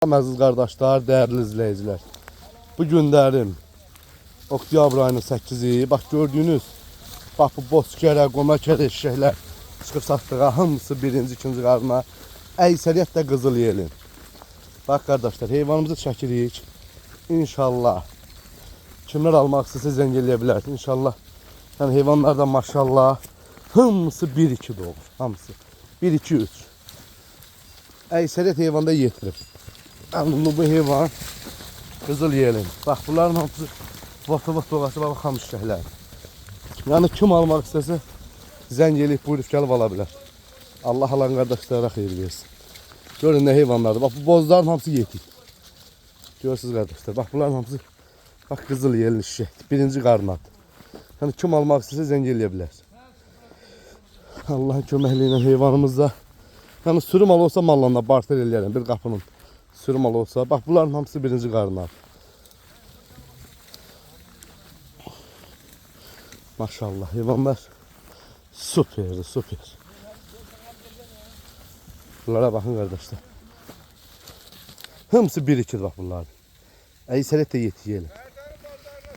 Əziz qardaşlar, dəyərli izləyicilər. Bu günlərim oktyabr ayının 8-i. Bax gördüyünüz, bax bu bozkərə, qonakərə eşəklər çıxıb satdığa hamısı birinci, ikinci qarına. Əksəriyyət də qızıl yelin. Bax qardaşlar, heyvanımızı çəkirik. İnşallah kimlər almaq istəsə zəng eləyə bilər. İnşallah yəni heyvanlar da maşallah hamısı 1-2 doğur. Hamısı 1-2-3. Əksəriyyət heyvanda yetirib. Yani bu heyvan qızıl yelin. Bax bunların hamısı vatı doğası bax xam şəhlər. Yəni kim almaq istəsə zəng eləyib buyurub gəlib ala bilər. Allah alan qardaşlara xeyir versin. Görün nə heyvanlardır. Bax bu bozların hamısı yetik. Görürsünüz qardaşlar. Bax bunların hamısı bax qızıl yelin şişək. Birinci qarnat. Yəni kim almaq istəsə zəng eləyə bilər. Allahın köməkliyi ilə heyvanımızda yəni sürü mal olsa mallanla barter eləyərəm bir qapının. Sürü mal olsa. Bax bunların hamısı birinci qarnar. Maşallah heyvanlar süper, süper. Bunlara bakın kardeşler. Hamısı 1-2 bax bunlar. Əysərət də yetişelim.